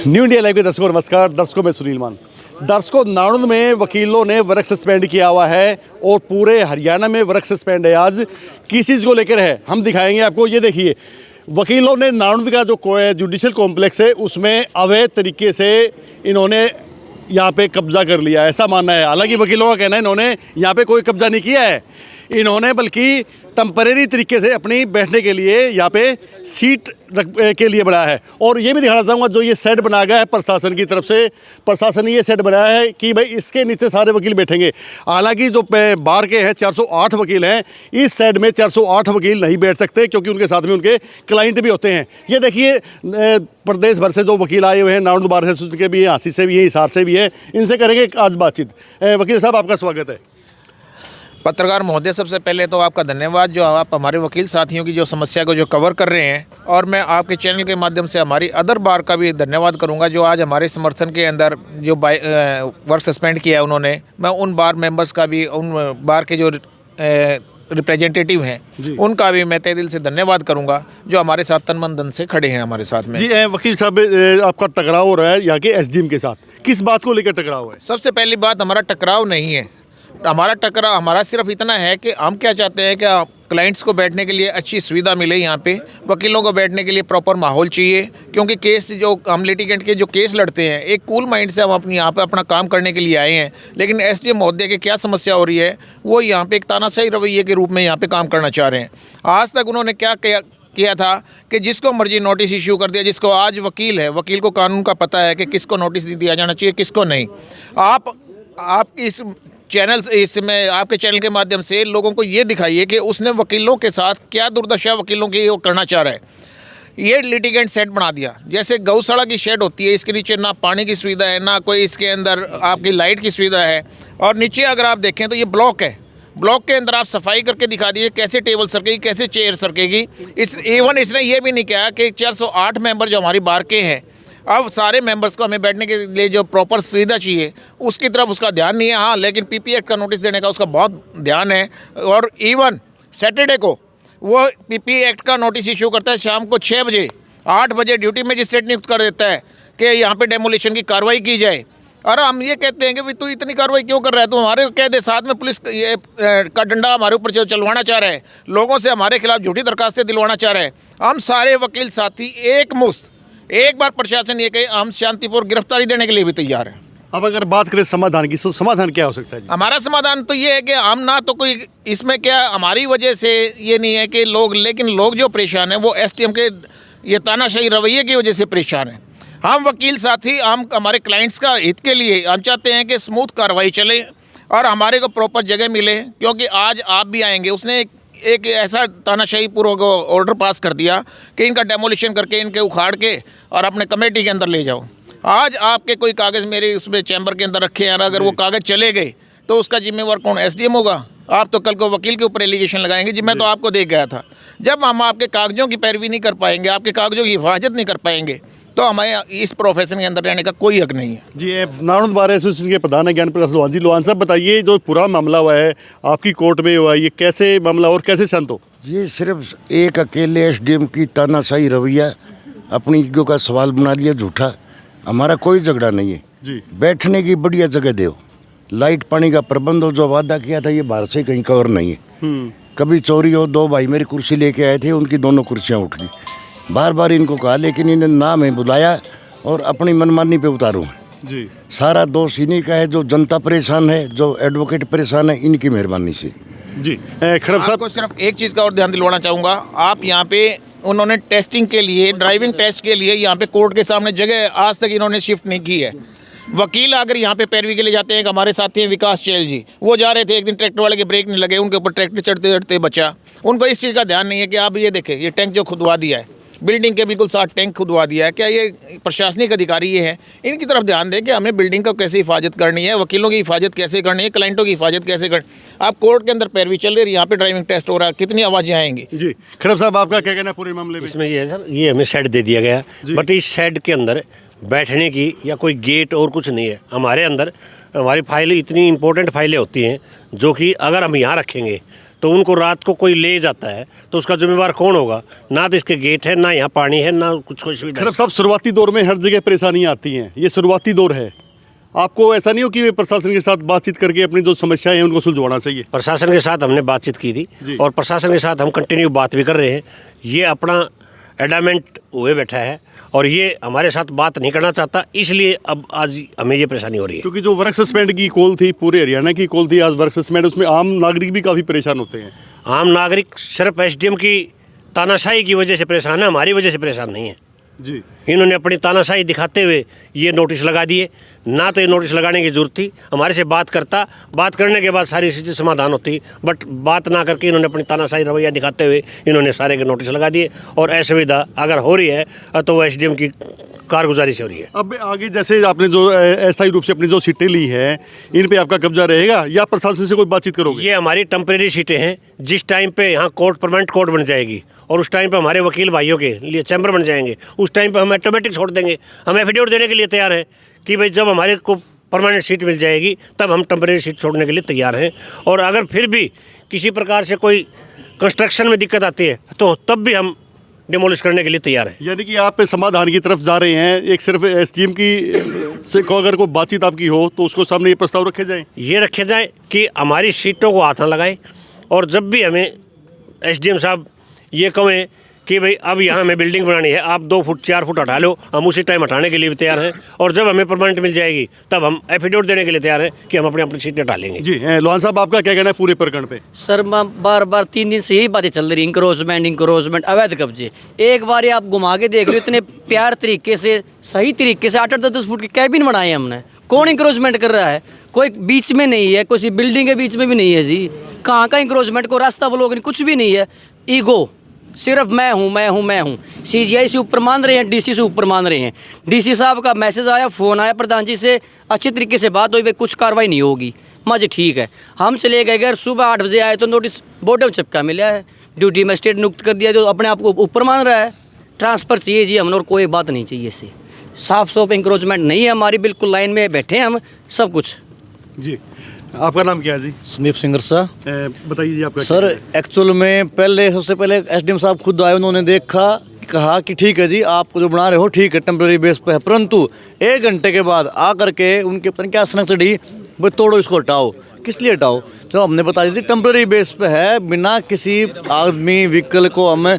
New India live के दर्शकों नमस्कार। दर्शकों में सुनील मान। दर्शकों, नाणंद में वकीलों ने वर्क सस्पेंड किया हुआ है और पूरे हरियाणा में वर्क सस्पेंड है। आज किस चीज़ को लेकर है हम दिखाएंगे आपको। ये देखिए, वकीलों ने नाणंद का जो जुडिशल कॉम्प्लेक्स है उसमें अवैध तरीके से इन्होंने यहाँ पे कब्जा कर लिया, ऐसा मानना है। हालांकि वकीलों का कहना है इन्होंने यहाँ पे कोई कब्जा नहीं किया है, इन्होंने बल्कि टेम्परेरी तरीके से अपनी बैठने के लिए यहाँ पे सीट के लिए बनाया है। और ये भी दिखाना चाहूँगा, जो ये सेट बनाया गया है प्रशासन की तरफ से, प्रशासन ने ये सेट बनाया है कि भाई इसके नीचे सारे वकील बैठेंगे। हालांकि जो बार के हैं 408 वकील हैं, इस सेट में 408 वकील नहीं बैठ सकते क्योंकि उनके साथ में उनके क्लाइंट भी होते हैं। ये देखिए, प्रदेश भर से जो वकील आए हुए हैं, नाणंद बार एसोसिएशन के भी हैं, हांसी से भी हैं, हिसार से भी हैं, इनसे करेंगे आज बातचीत। वकील साहब, आपका स्वागत है। पत्रकार महोदय, सबसे पहले तो आपका धन्यवाद जो आप हमारे वकील साथियों की जो समस्या को जो कवर कर रहे हैं, और मैं आपके चैनल के माध्यम से हमारी अदर बार का भी धन्यवाद करूंगा जो आज हमारे समर्थन के अंदर जो वर्क सस्पेंड किया है उन्होंने। मैं उन बार मेंबर्स का भी, उन बार के जो रिप्रेजेंटेटिव हैं उनका भी मैं तहे दिल से धन्यवाद करूंगा जो हमारे साथ तन मन धन से खड़े हैं हमारे साथ में। जी वकील साहब, आपका टकराव हो रहा है यहाँ के एसडीएम के साथ, किस बात को लेकर टकराव है? सबसे पहली बात, हमारा टकराव नहीं है। हमारा टकराव हमारा सिर्फ इतना है कि हम क्या चाहते हैं कि क्लाइंट्स को बैठने के लिए अच्छी सुविधा मिले, यहाँ पे वकीलों को बैठने के लिए प्रॉपर माहौल चाहिए, क्योंकि केस जो हम लिटिगेंट के जो केस लड़ते हैं, एक कूल माइंड से हम अपनी यहाँ पे अपना काम करने के लिए आए हैं। लेकिन एसडीएम महोदय की क्या समस्या हो रही है, वो यहाँ पे एक तानाशाही रवैये के रूप में यहाँ पे काम करना चाह रहे हैं। आज तक उन्होंने क्या किया था कि जिसको मर्जी नोटिस इश्यू कर दिया, जिसको आज वकील है, वकील को कानून का पता है कि किसको नोटिस दिया जाना चाहिए, किसको नहीं। आप इस चैनल, इसमें आपके चैनल के माध्यम से लोगों को ये दिखाइए कि उसने वकीलों के साथ क्या दुर्दशा वकीलों की वो करना चाह रहा है। ये लिटिगेंट सेट बना दिया, जैसे गौशाला की शेड होती है, इसके नीचे ना पानी की सुविधा है, ना कोई इसके अंदर आपकी लाइट की सुविधा है। और नीचे अगर आप देखें तो ये ब्लॉक है, ब्लॉक के अंदर आप सफाई करके दिखा दीजिए कैसे टेबल सरकेगी, कैसे चेयर सरकेगी। इसने ये भी नहीं कहा कि 408 मेंबर जो हमारी बार के हैं, अब सारे मेंबर्स को हमें बैठने के लिए जो प्रॉपर सुविधा चाहिए उसकी तरफ उसका ध्यान नहीं है। हाँ, लेकिन पीपी एक्ट का नोटिस देने का उसका बहुत ध्यान है। और इवन सैटरडे को वो पीपी एक्ट का नोटिस इशू करता है शाम को 6 बजे, 8 बजे ड्यूटी मजिस्ट्रेट नियुक्त कर देता है कि यहाँ पे डेमोलिशन की कार्रवाई की जाए। और हम ये कहते हैं कि भाई तू इतनी कार्रवाई क्यों कर रहा है, तू हमारे कह दे। साथ में पुलिस का डंडा हमारे ऊपर जो चलवाना चाह रहा है, लोगों से हमारे खिलाफ झूठी दरखास्तें दिलवाना चाह रहे हैं। हम सारे वकील साथी एक मुश्त, एक बार प्रशासन ये कहे, हम शांतिपूर्वक गिरफ्तारी देने के लिए भी तैयार हैं। अब अगर बात करें समाधान की, तो समाधान क्या हो सकता है? हमारा समाधान तो ये है कि हम ना तो कोई इसमें क्या हमारी वजह से ये नहीं है कि लोग, लेकिन लोग जो परेशान हैं वो एसडीएम के ये तानाशाही रवैये की वजह से परेशान हैं। हम वकील साथी, हम हमारे क्लाइंट्स का हित के लिए हम चाहते हैं कि स्मूथ कार्रवाई चले और हमारे को प्रॉपर जगह मिले। क्योंकि आज आप भी आएंगे, उसने एक ऐसा तानाशाही पूर्वक ऑर्डर पास कर दिया कि इनका डेमोलिशन करके, इनके उखाड़ के और अपने कमेटी के अंदर ले जाओ। आज आपके कोई कागज़ मेरे उसमें चैम्बर के अंदर रखे हैं, और अगर वो कागज़ चले गए तो उसका जिम्मेवार कौन? एसडीएम होगा। आप तो कल को वकील के ऊपर एलिगेशन लगाएंगे जी मैं तो आपको देख गया था। जब हम आपके कागज़ों की पैरवी नहीं कर पाएंगे, आपके कागज़ों की हिफाजत नहीं कर पाएंगे, तो हमें इस प्रोफेशन के अंदर रहने का कोई हक नहीं है। जी, नाणंद बार एसोसिएशन के प्रधान है ज्ञान प्रकाश लोहान जी। लोहान साहब, बताइए, जो पूरा मामला हुआ है आपकी कोर्ट में हुआ है, ये कैसे मामला और कैसे शांत हो? ये सिर्फ एक अकेले एसडीएम की तानाशाही रवैया, अपनी ईगो का सवाल बना लिया झूठा। हमारा कोई झगड़ा नहीं है जी। बैठने की बढ़िया जगह दो, लाइट पानी का प्रबंध हो, जो वादा किया था ये बाहर से कहीं कवर नहीं है। कभी चोरी हो, 2 भाई मेरी कुर्सी लेके आए थे, उनकी दोनों कुर्सियाँ उठ गई। बार बार इनको कहा, लेकिन इन्हें ना में बुलाया और अपनी मनमानी पे उतारूँ जी। सारा दोष इन्हीं का है, जो जनता परेशान है, जो एडवोकेट परेशान है, इनकी मेहरबानी से जी। खरब साहब को सिर्फ एक चीज़ का और ध्यान दिलवाना चाहूँगा। आप यहाँ पे उन्होंने टेस्टिंग के लिए, ड्राइविंग टेस्ट के लिए यहाँ पे कोर्ट के सामने जगह आज तक इन्होंने शिफ्ट नहीं की है। वकील अगर यहाँ पे पैरवी के लिए जाते हैं, हमारे साथी हैं विकास चैल जी, वो जा रहे थे, एक दिन ट्रैक्टर वाले के ब्रेक नहीं लगे, उनके ऊपर ट्रैक्टर चढ़ते चढ़ते बचा। उनको इस चीज़ का ध्यान नहीं है कि आप ये देखें, ये टैंक जो खुदवा दिया है, बिल्डिंग के बिल्कुल साथ टैंक खुदवा दिया है, क्या ये प्रशासनिक अधिकारी ये है? इनकी तरफ ध्यान दें कि हमें बिल्डिंग का कैसे हिफाजत करनी है, वकीलों की हिफाजत कैसे करनी है, क्लाइंटों की हिफाजत कैसे करनी। आप कोर्ट के अंदर पैरवी चल रही है, यहाँ पे ड्राइविंग टेस्ट हो रहा है, कितनी आवाज़ें आएंगी जी। खरब साहब, आपका क्या कहना है पूरे मामले में? इसमें ये है सर, ये हमें शेड दे दिया गया, बट इस शेड के अंदर बैठने की या कोई गेट और कुछ नहीं है। हमारे अंदर हमारी फाइलें, इतनी इंपॉर्टेंट फाइलें होती हैं जो कि अगर हम यहाँ रखेंगे तो उनको रात को कोई ले जाता है तो उसका जिम्मेवार कौन होगा? ना तो इसके गेट है, ना यहाँ पानी है, ना कुछ कोई सुविधा। खैर साहब, शुरुआती दौर में हर जगह परेशानियाँ आती हैं, ये शुरुआती दौर है। आपको ऐसा नहीं हो कि वे प्रशासन के साथ बातचीत करके अपनी जो समस्याएं हैं उनको सुलझवाना चाहिए? प्रशासन के साथ हमने बातचीत की थी और प्रशासन के साथ हम कंटिन्यू बात भी कर रहे हैं। ये अपना एडामेंट हुए बैठा है और ये हमारे साथ बात नहीं करना चाहता, इसलिए अब आज हमें ये परेशानी हो रही है। क्योंकि जो वर्क सस्पेंड की कॉल थी, पूरे हरियाणा की कॉल थी आज वर्क सस्पेंड, उसमें आम नागरिक भी काफ़ी परेशान होते हैं। आम नागरिक सिर्फ एसडीएम की तानाशाही की वजह से परेशान है, हमारी वजह से परेशान नहीं है जी। इन्होंने अपनी तानाशाही दिखाते हुए ये नोटिस लगा दिए। ना तो ये नोटिस लगाने की जरूरत थी, हमारे से बात करता, बात करने के बाद सारी स्थिति समाधान होती, बट बात ना करके इन्होंने अपनी तानाशाही रवैया दिखाते हुए इन्होंने सारे के नोटिस लगा दिए। और असुविधा अगर हो रही है तो वो एसडीएम की कारगुजारी से हो रही है। अब आगे जैसे आपने जो अस्थायी रूप से अपनी जो सीटें ली हैं, इन पे आपका कब्जा रहेगा या प्रशासन से कोई बातचीत करोगे? ये हमारी टेम्परेरी सीटें हैं। जिस टाइम पे यहाँ कोर्ट परमानेंट कोर्ट बन जाएगी और उस टाइम पे हमारे वकील भाइयों के लिए चैम्बर बन जाएंगे, उस टाइम पे हम ऑटोमेटिक छोड़ देंगे। हम एफिडेविट देने के लिए तैयार हैं कि भाई जब हमारे को परमानेंट सीट मिल जाएगी तब हम टेम्परेरी सीट छोड़ने के लिए तैयार हैं। और अगर फिर भी किसी प्रकार से कोई कंस्ट्रक्शन में दिक्कत आती है तो तब भी हम डिमोलिश करने के लिए तैयार हैं। यानी कि आप समाधान की तरफ जा रहे हैं। एक सिर्फ एसडीएम की से को अगर कोई बातचीत आपकी हो तो उसको सामने ये प्रस्ताव रखे जाएं? ये रखे जाए कि हमारी सीटों को हाथ न लगाए और जब भी हमें एसडीएम साहब ये कहें कि भाई अब यहाँ हमें बिल्डिंग बनानी है, आप 2 फुट 4 फुट हटा लो, हम उसी टाइम हटाने के लिए भी तैयार हैं। और जब हमें परमानेंट मिल जाएगी तब हम एफिडेविट देने के लिए तैयार हैं कि हम अपनी अपनी सीटें हटा लेंगे। जी लोहान साहब, आपका क्या कहना है पूरे प्रकरण पे? सर बार बार 3 दिन से यही बातें चल रही, इंक्रोचमेंट, अवैध कब्जे। एक बार आप घुमा के देख लो, इतने प्यार तरीके से, सही तरीके से 8-8, 10-10 फुट के कैबिन बनाए हमने। कौन इंक्रोचमेंट कर रहा है? कोई बीच में नहीं है, कोई बिल्डिंग के बीच में भी नहीं है जी। कहाँ का इंक्रोचमेंट? को रास्ता ब्लॉक नहीं, कुछ भी नहीं है। ईगो, सिर्फ मैं हूँ। सीजीआई से ऊपर मान रहे हैं, डीसी से ऊपर मान रहे हैं। डीसी साहब का मैसेज आया, फ़ोन आया प्रधान जी से, अच्छी तरीके से बात हुई, भाई कुछ कार्रवाई नहीं होगी। मजे ठीक है, हम चले गए। अगर सुबह 8 बजे आए तो नोटिस बोर्ड में चिपका मिला है, ड्यूटी मजिस्ट्रेट नियुक्त कर दिया, जो अपने आप को ऊपर मान रहा है। ट्रांसफ़र चाहिए जी हमने, और कोई बात नहीं चाहिए इससे। साफ इंक्रोचमेंट नहीं है हमारी, बिल्कुल लाइन में बैठे हैं हम, सब कुछ। जी, आपका नाम क्या है जी? Sandeep singer sir. बताइए जी आपका। सर एक्चुअल में सबसे पहले एसडीएम साहब खुद आए, उन्होंने देखा, कहा कि ठीक है जी आप जो बना रहे हो ठीक है, टेम्प्रेरी बेस पे है। परंतु 1 घंटे के बाद आकर के उनके पता नहीं क्या सनक चढ़ी, भाई तोड़ो इसको, हटाओ। किस लिए हटाओ? जब हमने बता दी टेम्प्रेरी बेस पे है, बिना किसी आदमी व्हीकल को हमें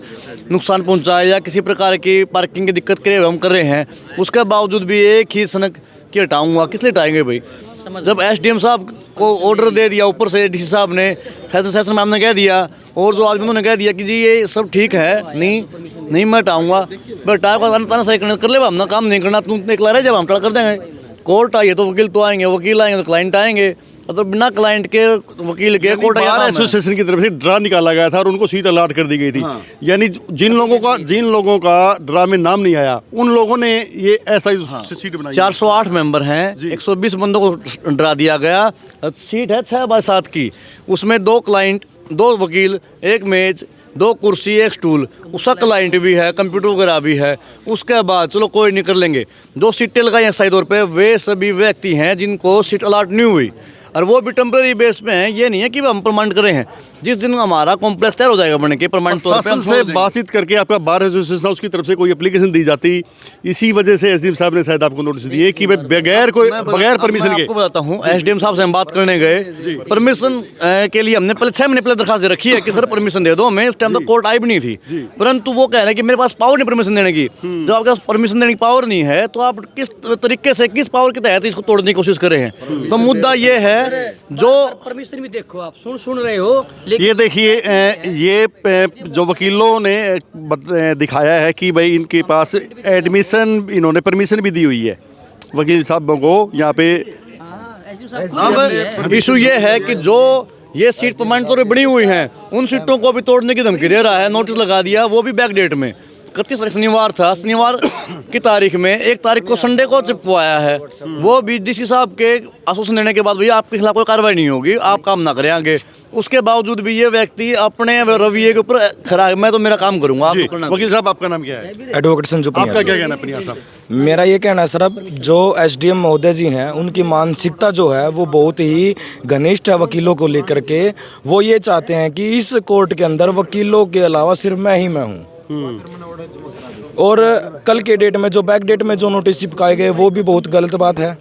नुकसान पहुंचाए या किसी प्रकार की पार्किंग की दिक्कत करे हम कर रहे हैं, उसके बावजूद भी एक ही सनक की हटाऊंगा। किस लिए हटाएंगे भाई? जब एसडीएम साहब को ऑर्डर दे दिया ऊपर से, डीसी साहब ने, सेशन मैम ने कह दिया और जो आदमी उन्होंने कह दिया कि जी ये सब ठीक है, नहीं मैं हटाऊंगा। बेटा ताना सही कर ले, हमने काम नहीं करना, तुम एक ला रहे, जब हम कर देंगे। कोर्ट आई है तो वकील तो आएंगे, वकील आएंगे तो क्लाइंट आएंगे, तो बिना क्लाइंट के वकील के कोर्ट एसोसिएशन की तरफ से ड्रा निकाला गया था और उनको सीट अलॉट कर दी गई थी। यानी जिन लोगों का ड्रा में नाम नहीं आया, उन लोगों ने ये ऐसा सीट बनाई। 408 मेंबर हैं, 120 बंदों को ड्रा दिया गया। सीट है 6x7 की, उसमें 2 क्लाइंट, 2 वकील, 1 मेज, 2 कुर्सी, 1 स्टूल, उसका क्लाइंट भी है, कंप्यूटर वगैरह भी है। उसके बाद चलो कोई नहीं कर लेंगे। जो सीटें लगाई हैं साइड तौर पे, वे सभी व्यक्ति हैं जिनको सीट अलॉट नहीं हुई, और वो भी टेम्परेरी बेस पे हैं। ये नहीं है कि हम परमानेंट कर रहे हैं। जिस दिन हमारा कॉम्प्लेक्स तैयार हो जाएगा बनने के, परमानेंट तौर पे हम से बातचीत करके आपका बार एसोसिएशन उसकी तरफ से कोई एप्लीकेशन दी जाती, इसी वजह से एसडीएम साहब ने शायद आपको नोटिस दिए कि बगैर परमिशन के। आपको बताता हूँ, एसडीएम साहब से हम बात करने गए, परमिशन के लिए हमने पहले 6 महीने पहले दरखास्त दे रखी है कि सर परमिशन दे दो हमें। उस टाइम तो कोर्ट आई भी नहीं थी, परंतु वो कह रहे हैं कि मेरे पास पावर नहीं परमिशन देने की। जब आपके पास परमिशन देने की पावर नहीं है तो आप किस तरीके से, किस पावर के तहत इसको तोड़ने की कोशिश कर रहे हैं? तो मुद्दा ये है, जो परमिशन भी देखो, आप सुन रहे हो, लेकिन ये देखिए, ये जो वकीलों ने दिखाया है कि भाई इनके पास एडमिशन, इन्होंने परमिशन भी दी हुई है वकील साहबों को यहाँ पे। अब इशू ये है कि जो ये सीट परमानेंट तौर पर बनी हुई हैं, उन सीटों को भी तोड़ने की धमकी दे रहा है। नोटिस लगा दिया, वो भी बैक डेट में। 31 शनिवार था, शनिवार की तारीख में 1 तारीख को संडे को चिपकवाया है। वो भी डीसी साहब के आश्वासन देने के बाद भैया आपके खिलाफ कोई कार्रवाई नहीं होगी, आप काम ना करें आगे। उसके बावजूद भी ये व्यक्ति अपने रवैये के ऊपर खरा है, मैं तो मेरा काम करूंगा, आप जी, तो करना। वकील साहब आपका नाम क्या है? एडवोकेट संजू आपका पनियाल। क्या कहना है पनियाल साहब? मेरा ये कहना है सर, अब जो एसडीएम महोदय जी हैं उनकी मानसिकता जो है वो बहुत ही घनिष्ठ है वकीलों को लेकर के। वो ये चाहते हैं कि इस कोर्ट के अंदर वकीलों के अलावा सिर्फ मैं हूँ। और कल के डेट में जो बैक डेट में जो नोटिस चिपकाए गए वो भी बहुत गलत बात है।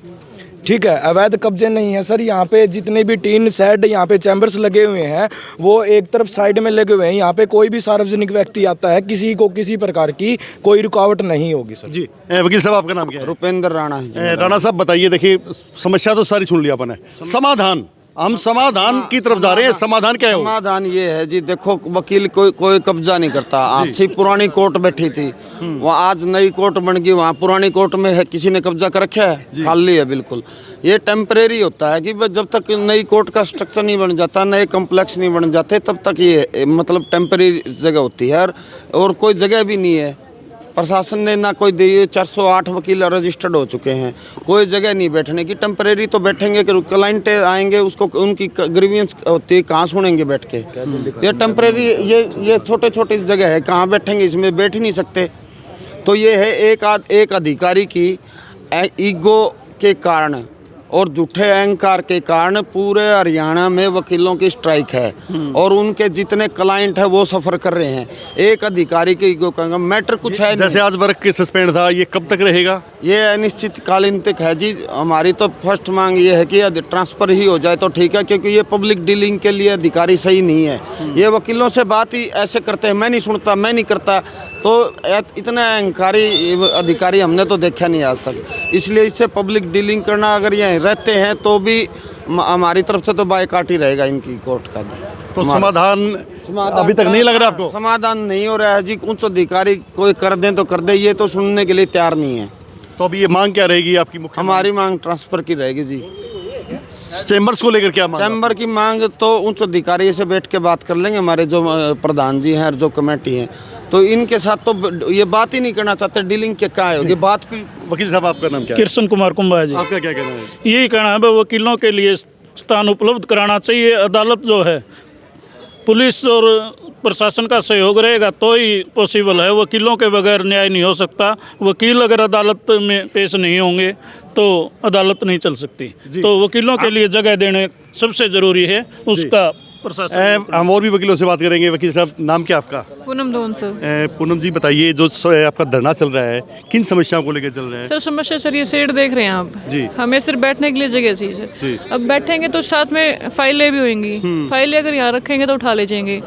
ठीक है, अवैध कब्जे नहीं है सर। यहाँ पे जितने भी टीन शेड यहाँ पे चैम्बर्स लगे हुए हैं वो एक तरफ साइड में लगे हुए हैं। यहाँ पे कोई भी सार्वजनिक व्यक्ति आता है, किसी को किसी प्रकार की कोई रुकावट नहीं होगी सर। जी वकील साहब आपका नाम क्या है? रुपेंद्र राणा है। राणा साहब बताइए, देखिए समस्या तो सारी सुन लिया अपन है, समाधान, हम समाधान की तरफ जा रहे हैं। समाधान क्या है? समाधान ये है जी, देखो वकील कोई कब्जा नहीं करता। आज से पुरानी कोर्ट बैठी थी, वहाँ आज नई कोर्ट बन गई, वहाँ पुरानी कोर्ट में है किसी ने कब्जा कर रखा है? खाली है बिल्कुल। ये टेम्परेरी होता है कि जब तक नई कोर्ट का स्ट्रक्चर नहीं बन जाता, नए कम्प्लेक्स नहीं बन जाते, तब तक ये मतलब टेम्परेरी जगह होती है। और कोई जगह भी नहीं है, प्रशासन ने ना कोई दी। 408 वकील रजिस्टर्ड हो चुके हैं, कोई जगह नहीं बैठने की। टेम्परेरी तो बैठेंगे कि क्लाइंट आएंगे, उसको उनकी ग्रीवियंस होती है, कहाँ सुनेंगे बैठ के? ये टेम्परेरी ये छोटे छोटे जगह है, कहाँ बैठेंगे? इसमें बैठ ही नहीं सकते। तो ये है एक अधिकारी की ईगो के कारण और झूठे अहंकार के कारण पूरे हरियाणा में वकीलों की स्ट्राइक है और उनके जितने क्लाइंट हैं वो सफ़र कर रहे हैं। एक अधिकारी के ईगो का मैटर कुछ है जैसे आज वर्क सस्पेंड था, ये कब तक रहेगा? ये अनिश्चितकालीन तक है जी। हमारी तो फर्स्ट मांग ये है कि ट्रांसफ़र ही हो जाए तो ठीक है, क्योंकि ये पब्लिक डीलिंग के लिए अधिकारी सही नहीं है। ये वकीलों से बात ही ऐसे करते हैं, मैं नहीं सुनता, मैं नहीं करता। तो इतना अहंकारी अधिकारी हमने तो देखा नहीं आज तक। इसलिए इससे पब्लिक डीलिंग करना, अगर ये रहते हैं तो भी हमारी तरफ से तो बायकॉट ही रहेगा इनकी कोर्ट का। तो समाधान अभी तक नहीं लग रहा आपको? समाधान नहीं हो रहा है जी। उच्च अधिकारी कोई कर दें तो कर दे, ये तो सुनने के लिए तैयार नहीं है। तो अभी ये मांग क्या रहेगी आपकी? मुख्य हमारी मांग ट्रांसफ़र की रहेगी जी। चैम्बर्स को लेकर क्या मांग? चैम्बर की मांग तो उच्च अधिकारी से बैठ के बात कर लेंगे, हमारे जो प्रधान जी हैं और जो कमेटी हैं, तो इनके साथ तो ये बात ही नहीं करना चाहते। डीलिंग के क्या है ये बात भी। वकील साहब आपका नाम क्या है? कृष्ण कुमार कुंभा जी। आपका क्या कहना है? यही कहना है भाई, वकीलों के लिए स्थान उपलब्ध कराना चाहिए। अदालत जो है पुलिस और प्रशासन का सहयोग रहेगा तो ही पॉसिबल है। वकीलों के बगैर न्याय नहीं हो सकता। वकील अगर अदालत में पेश नहीं होंगे तो अदालत नहीं चल सकती। तो वकीलों के लिए जगह देने सबसे ज़रूरी है, उसका प्रशासन। हम और भी वकीलों से बात करेंगे। वकील साहब नाम क्या आपका? पूनम धोन सर। पूनम जी बताइए, जो आपका धरना चल रहा है किन समस्याओं को लेकर चल रहा है? सर समस्या सर ये शेड देख रहे हैं आप जी। हमें सिर्फ बैठने के लिए जगह चाहिए जी। सर। अब बैठेंगे तो साथ में फाइलें भी होंगी, फाइलें अगर यहाँ रखेंगे तो उठा ले जाएंगे।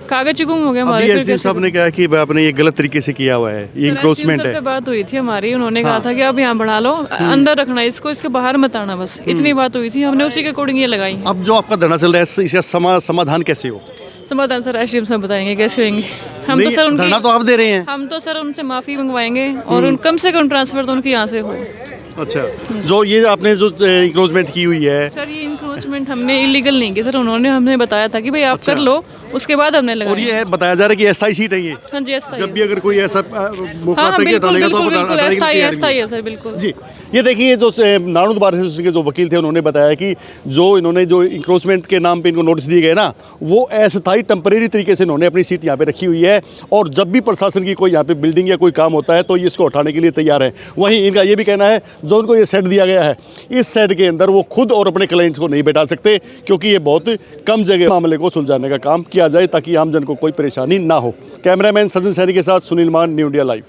कागज ही गुम हो गए हमारे। एसडीएम साहब ने कहा कि आपने ये गलत तरीके से किया हुआ है, ये इंक्रोचमेंट है। से बात हुई थी हमारी, उन्होंने कहा था कि आप यहाँ बढ़ा लो, अंदर रखना इसको, इसके बाहर मत आना, बस इतनी बात हुई थी। हमने उसी के अकॉर्डिंग ये लगाई है। अब जो आपका धरना चल रहा है इसका समाधान कैसे हो? समाधान सर एसडीएम साहब बताएंगे कैसे होंगे। हम तो सर उनकी धरना तो आप दे रहे हैं। हम तो सर उनसे माफ़ी मंगवाएंगे और कम से कम ट्रांसफ़र तो उनकी यहाँ से हो। अच्छा, जो ये आपने जो इंक्रोचमेंट की हुई है सर, ये इंक्रोचमेंट हमने इलीगल नहीं की सर। उन्होंने हमें बताया था कि भाई आप कर लो, उसके बाद हमने और लगाया। ये है बताया जा रहा है कि अस्थायी सीट है ये। हाँ जी, अस्थाई जब भी अगर कोई ऐसा मौका हाँ आता है कि बिल्कुल हटाने का तो बिल्कुल आप बिल्कुल हटाने के लिए अस्थाई तैयार अस्थाई भी है सर, बिल्कुल जी। ये देखिए, जो नारनौल बार एसोसिएशन के जो वकील थे उन्होंने बताया कि जो इन्होंने जो इंक्रोचमेंट के नाम पे इनको नोटिस दिए गए ना, वो अस्थायी टेम्परेरी तरीके से इन्होंने अपनी सीट यहाँ पे रखी हुई है और जब भी प्रशासन की कोई यहाँ पे बिल्डिंग या कोई काम होता है तो ये इसको हटाने के लिए तैयार है। वहीं इनका ये भी कहना है, जो उनको ये सेट दिया गया है, इस सेट के अंदर वो खुद और अपने क्लाइंट्स को नहीं बैठा सकते, क्योंकि ये बहुत कम जगह मामले को सुलझाने का काम किया जाए ताकि आम जन को कोई परेशानी ना हो। कैमरामैन सचिन सैनी के साथ सुनील मान, न्यू इंडिया लाइव।